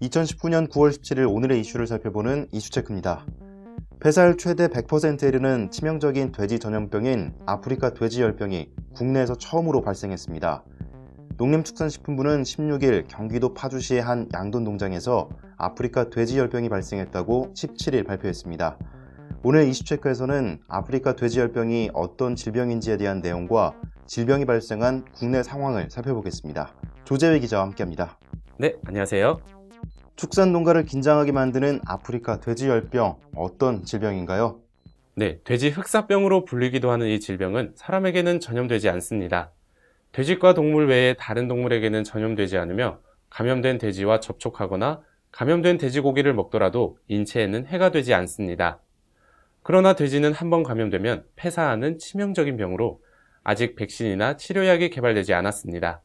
2019년 9월 17일 오늘의 이슈를 살펴보는 이슈체크입니다. 폐사율 최대 100%에 이르는 치명적인 돼지 전염병인 아프리카 돼지열병이 국내에서 처음으로 발생했습니다. 농림축산식품부는 16일 경기도 파주시의 한 양돈 농장에서 아프리카 돼지열병이 발생했다고 17일 발표했습니다. 오늘 이슈체크에서는 아프리카 돼지열병이 어떤 질병인지에 대한 내용과 질병이 발생한 국내 상황을 살펴보겠습니다. 조재회 기자와 함께합니다. 네, 안녕하세요. 축산농가를 긴장하게 만드는 아프리카 돼지열병, 어떤 질병인가요? 네, 돼지 흑사병으로 불리기도 하는 이 질병은 사람에게는 전염되지 않습니다. 돼지과 동물 외에 다른 동물에게는 전염되지 않으며 감염된 돼지와 접촉하거나 감염된 돼지고기를 먹더라도 인체에는 해가 되지 않습니다. 그러나 돼지는 한번 감염되면 폐사하는 치명적인 병으로 아직 백신이나 치료약이 개발되지 않았습니다.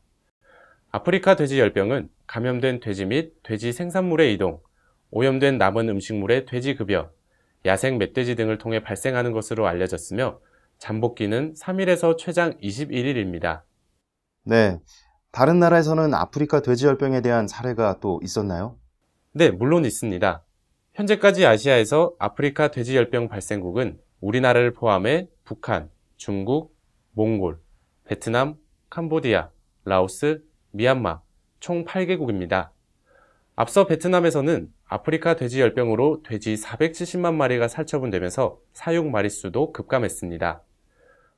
아프리카 돼지열병은 감염된 돼지 및 돼지 생산물의 이동, 오염된 남은 음식물의 돼지급여, 야생 멧돼지 등을 통해 발생하는 것으로 알려졌으며 잠복기는 3일에서 최장 21일입니다. 네, 다른 나라에서는 아프리카 돼지열병에 대한 사례가 또 있었나요? 네, 물론 있습니다. 현재까지 아시아에서 아프리카 돼지열병 발생국은 우리나라를 포함해 북한, 중국, 몽골, 베트남, 캄보디아, 라오스, 미얀마 총 8개국입니다. 앞서 베트남에서는 아프리카 돼지열병으로 돼지 470만 마리가 살처분되면서 사육 마리수도 급감했습니다.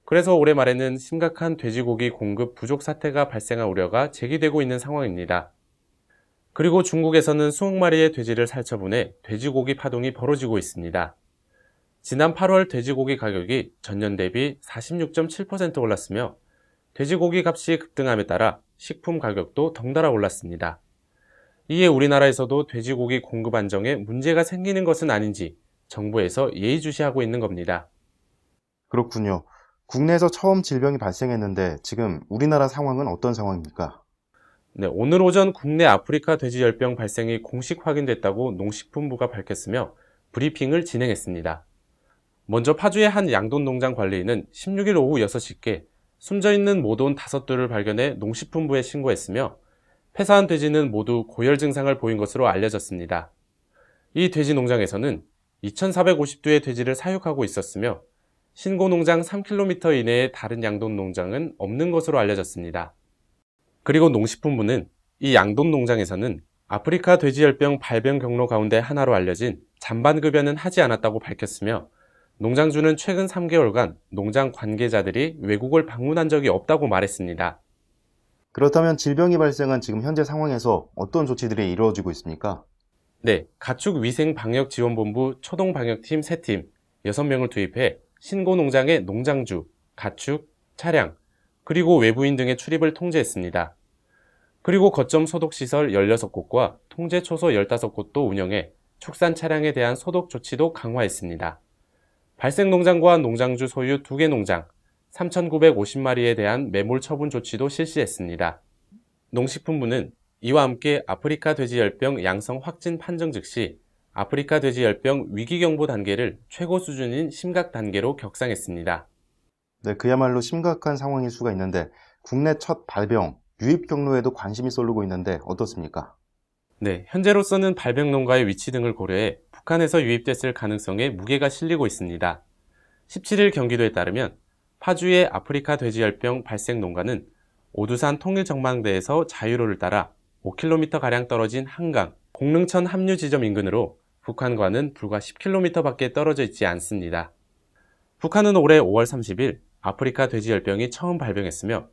그래서 올해 말에는 심각한 돼지고기 공급 부족 사태가 발생할 우려가 제기되고 있는 상황입니다. 그리고 중국에서는 20마리의 돼지를 살처분해 돼지고기 파동이 벌어지고 있습니다. 지난 8월 돼지고기 가격이 전년 대비 46.7% 올랐으며 돼지고기 값이 급등함에 따라 식품 가격도 덩달아 올랐습니다. 이에 우리나라에서도 돼지고기 공급 안정에 문제가 생기는 것은 아닌지 정부에서 예의주시하고 있는 겁니다. 그렇군요. 국내에서 처음 질병이 발생했는데 지금 우리나라 상황은 어떤 상황입니까? 네, 오늘 오전 국내 아프리카 돼지열병 발생이 공식 확인됐다고 농식품부가 밝혔으며 브리핑을 진행했습니다. 먼저 파주의 한 양돈 농장 관리인은 16일 오후 6시께 숨져있는 모돈 5두를 발견해 농식품부에 신고했으며 폐사한 돼지는 모두 고열 증상을 보인 것으로 알려졌습니다. 이 돼지 농장에서는 2,450두의 돼지를 사육하고 있었으며 신고 농장 3km 이내의 다른 양돈 농장은 없는 것으로 알려졌습니다. 그리고 농식품부는 이 양돈 농장에서는 아프리카 돼지열병 발병 경로 가운데 하나로 알려진 잔반급여는 하지 않았다고 밝혔으며 농장주는 최근 3개월간 농장 관계자들이 외국을 방문한 적이 없다고 말했습니다. 그렇다면 질병이 발생한 지금 현재 상황에서 어떤 조치들이 이루어지고 있습니까? 네, 가축위생방역지원본부 초동방역팀 3팀 6명을 투입해 신고 농장의 농장주, 가축, 차량, 그리고 외부인 등의 출입을 통제했습니다. 그리고 거점 소독시설 16곳과 통제초소 15곳도 운영해 축산 차량에 대한 소독 조치도 강화했습니다. 발생 농장과 농장주 소유 2개 농장, 3,950마리에 대한 매몰 처분 조치도 실시했습니다. 농식품부는 이와 함께 아프리카 돼지열병 양성 확진 판정 즉시 아프리카 돼지열병 위기경보 단계를 최고 수준인 심각 단계로 격상했습니다. 네, 그야말로 심각한 상황일 수가 있는데 국내 첫 발병, 유입 경로에도 관심이 쏠리고 있는데 어떻습니까? 네, 현재로서는 발병 농가의 위치 등을 고려해 북한에서 유입됐을 가능성에 무게가 실리고 있습니다. 17일 경기도에 따르면 파주의 아프리카 돼지열병 발생 농가는 오두산 통일전망대에서 자유로를 따라 5km가량 떨어진 한강, 공릉천 합류 지점 인근으로 북한과는 불과 10km밖에 떨어져 있지 않습니다. 북한은 올해 5월 30일 아프리카 돼지열병이 처음 발병했으며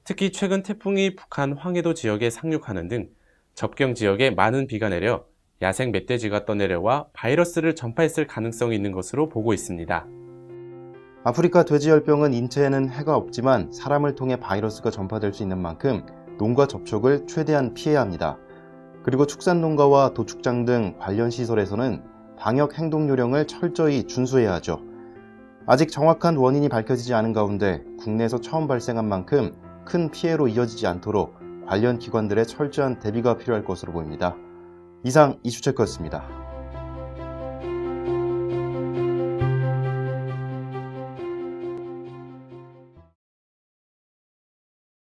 특히 최근 태풍이 북한 황해도 지역에 상륙하는 등 접경 지역에 많은 비가 내려 야생 멧돼지가 떠내려와 바이러스를 전파했을 가능성이 있는 것으로 보고 있습니다. 아프리카 돼지열병은 인체에는 해가 없지만 사람을 통해 바이러스가 전파될 수 있는 만큼 농가 접촉을 최대한 피해야 합니다. 그리고 축산농가와 도축장 등 관련 시설에서는 방역 행동 요령을 철저히 준수해야 하죠. 아직 정확한 원인이 밝혀지지 않은 가운데 국내에서 처음 발생한 만큼 큰 피해로 이어지지 않도록 관련 기관들의 철저한 대비가 필요할 것으로 보입니다. 이상 이슈체크였습니다.